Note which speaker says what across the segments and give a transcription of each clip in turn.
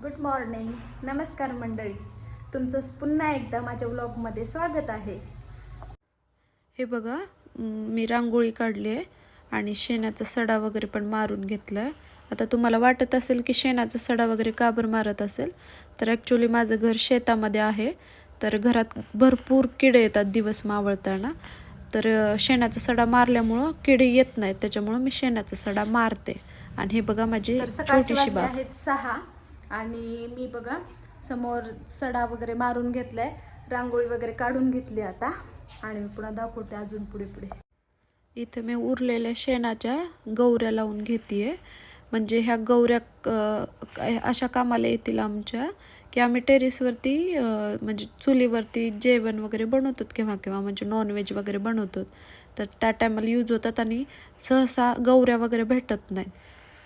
Speaker 1: Good morning. नमस्कार मंडळी, तुमचं पुन्हा एकदा माझ्या व्लॉगमध्ये स्वागत आहे.
Speaker 2: हे बघा, मी रांगोळी काढली आहे आणि शेणाचा सडा वगैरे पण मारून घेतला आहे. आता तुम्हाला वाटत असेल की शेणाचा सडा वगैरे का बरं मारत असेल, तर ॲक्च्युली माझं घर शेतामध्ये आहे, तर घरात भरपूर किडे येतात दिवस मावळताना. तर शेणाचा सडा मारल्यामुळं किडे येत नाहीत, त्याच्यामुळं मी शेणाचा सडा मारते. आणि हे बघा माझी छोटीशी बाग
Speaker 1: आहेत 6 आणि मी बघा समोर सडा वगैरे मारून घेतलाय, रांगोळी वगैरे काढून घेतली आता आणि मी पुन्हा दाखवते अजून पुढे पुढे.
Speaker 2: इथे मी उरलेल्या शेणाच्या गौऱ्या लावून घेते. म्हणजे ह्या गौऱ्या अशा कामाला येतील आमच्या की आम्ही टेरेसवरती म्हणजे चुलीवरती जेवण वगैरे बनवतो केव्हा केव्हा, म्हणजे नॉनव्हेज वगैरे बनवतो, तर त्या टायमाला यूज होतात. आणि सहसा गौऱ्या वगैरे भेटत नाहीत,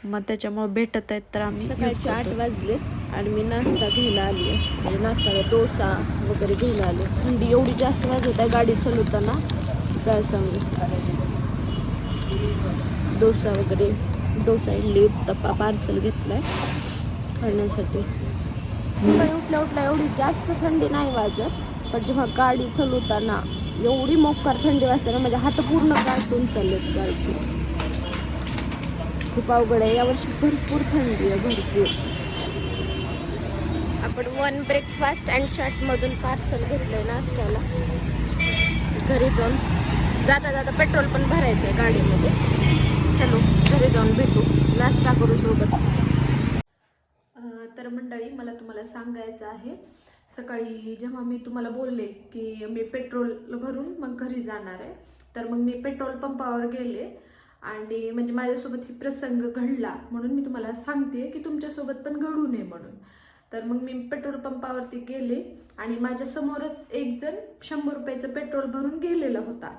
Speaker 2: मग त्याच्यामुळे भेटत आहेत तर आम्ही यूज करतो.
Speaker 1: 8 वाजले आणि मी नाश्ता घ्यायला आली आहे. म्हणजे नाश्ता डोसा वगैरे घ्यायला आले. थंडी एवढी जास्त वाजत आहे गाडी चालवताना, काय सांगू. डोसा वगैरे, डोसा इडली उत्तप्पा पार्सल घेतलाय खाण्यासाठी. सकाळी उठल्या उठल्या एवढी जास्त थंडी नाही वाजत, पण जेव्हा गाडी चालवताना एवढी मोकार थंडी वाजते ना, माझे हात पूर्ण गाठून चाललेत गाडी. खूप अवघड आहे यावर्षी, भरपूर थंडी आहे, भरपूर. आपण वन ब्रेकफास्ट अँड चाटमधून पार्सल घेतलंय नाश्त्याला. घरी जाऊन जाता जाता पेट्रोल पण भरायचं आहे गाडीमध्ये. चलो घरी जाऊन भेटू, नाश्ता करू सोबत. तर मंडळी, मला तुम्हाला सांगायचं आहे, सकाळी जेव्हा मी तुम्हाला बोलले की मी पेट्रोल भरून मग घरी जाणार आहे, तर मग मी पेट्रोल पंपावर गेले आणि म्हणजे माझ्यासोबत ही प्रसंग घडला म्हणून मी तुम्हाला सांगते की तुमच्यासोबत पण घडू नये म्हणून. तर मग मी पेट्रोल पंपावरती गेले आणि माझ्या समोरच एक जण 100 रुपयाचं पेट्रोल भरून गेलेला होता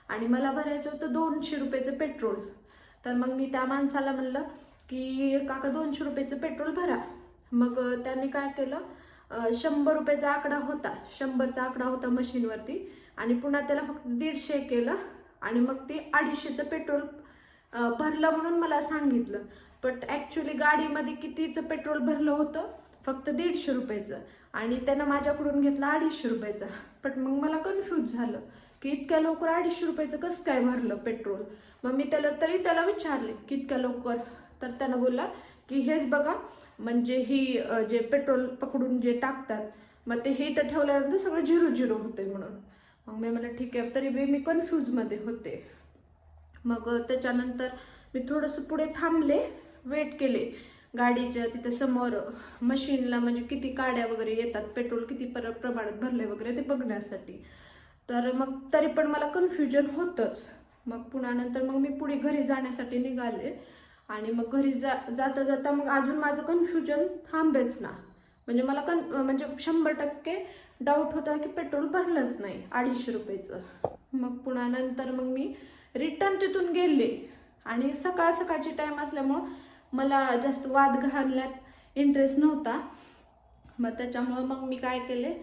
Speaker 1: आणि मला भरायचं होतं 200 रुपयाचं पेट्रोल. तर मग मी त्या माणसाला म्हणलं की काका 200 रुपयाचं पेट्रोल भरा. मग त्यांनी काय केलं, 100 रुपयाचा आकडा होता, 100चा आकडा होता मशीनवरती, आणि पुन्हा त्याला फक्त 150 केलं आणि मग ते 250चं पेट्रोल भरलं म्हणून मला सांगितलं. बट ॲक्च्युली गाडीमध्ये कितीचं पेट्रोल भरलं होतं, फक्त 150 रुपयाचं, आणि त्यानं माझ्याकडून घेतला 250 रुपयाचा. पण मग मला कन्फ्यूज झालं की इतक्या लवकर 250 रुपयाचं कसं काय भरलं पेट्रोल. मग मी त्याला विचारले की इतक्या लवकर, तर त्यानं बोलला की हेच बघा, म्हणजे ही जे पेट्रोल पकडून जे टाकतात, मग ते हे तर ठेवल्यानंतर सगळं 0-0 होते म्हणून. मग मी म्हणलं ठीक आहे, तरी मी कन्फ्यूजमध्ये होते. मग त्याच्यानंतर मी थोडंसं पुढे थांबले, वेट केले गाडीच्या तिथं समोर मशीनला, म्हणजे किती काड्या वगैरे येतात, पेट्रोल किती प्रमाणात भरले वगैरे ते बघण्यासाठी. तर मग तरी पण मला कन्फ्युजन होतंच. मग पुन्हा नंतर मग मी पुढे घरी जाण्यासाठी निघाले आणि मग घरी जाता जाता मग अजून माझं कन्फ्युजन थांबेच ना. म्हणजे मला म्हणजे 100% डाऊट होता की पेट्रोल भरलंच नाही 250 रुपयाचं. मग पुन्हा नंतर मग मी रिटर्न तिथून गेले आणि सकाळची टाईम असल्यामुळं मला जास्त वाद घालण्यात इंटरेस्ट नव्हता. मग त्याच्यामुळं मग मी काय केले,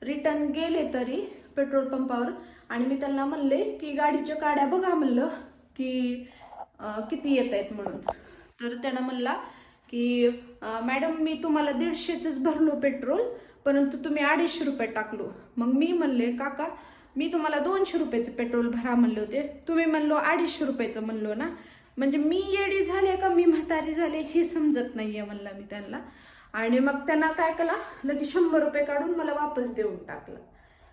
Speaker 1: रिटर्न गेले तरी पेट्रोल पंपावर आणि मी त्यांना म्हणले की गाडीच्या काड्या बघा म्हणलं की किती येत आहेत म्हणून. तर त्यांना म्हणला की मॅडम मी तुम्हाला 150चंच भरलो पेट्रोल, परंतु तुम्ही 250 रुपये टाकलो. मग मी म्हणले काका मी तुम्हाला 200 रुपयाचं पेट्रोल भरा म्हणले होते, तुम्ही म्हणलो 250 रुपयाचं म्हणलो ना. म्हणजे मी येडी झाले का मी म्हातारी झाले हे समजत नाहीये म्हणला मी त्यांना. आणि मग त्यांना काय केलं, लगेच 100 रुपये काढून मला वापस देऊन टाकलं.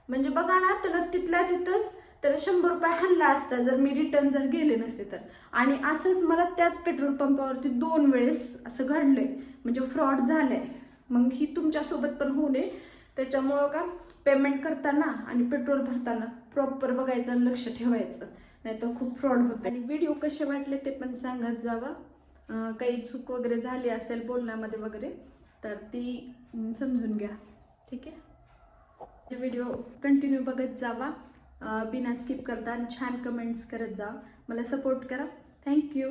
Speaker 1: म्हणजे बघा ना, त्याला तिथल्या तिथंच त्याला 100 रुपये हल्ला असता जर मी रिटर्न जर गेले नसते तर. आणि असंच मला त्याच पेट्रोल पंपावरती 2 वेळेस असं घडलंय, म्हणजे फ्रॉड झालंय. मग ही तुमच्यासोबत पण होऊ नये, त्याच्यामुळं का पेमेंट करताना आणि पेट्रोल भरताना प्रॉपर बघायचं आणि लक्ष ठेवायचं, नाही तर खूप फ्रॉड होतं. आणि व्हिडिओ कसे वाटले ते पण सांगत जावा. काही चूक वगैरे झाली असेल बोलण्यामध्ये वगैरे तर ती समजून घ्या, ठीक आहे. व्हिडिओ कंटिन्यू बघत जावा, बिना स्किप करता, आणि छान कमेंट्स करत जा, मला सपोर्ट करा. थँक्यू.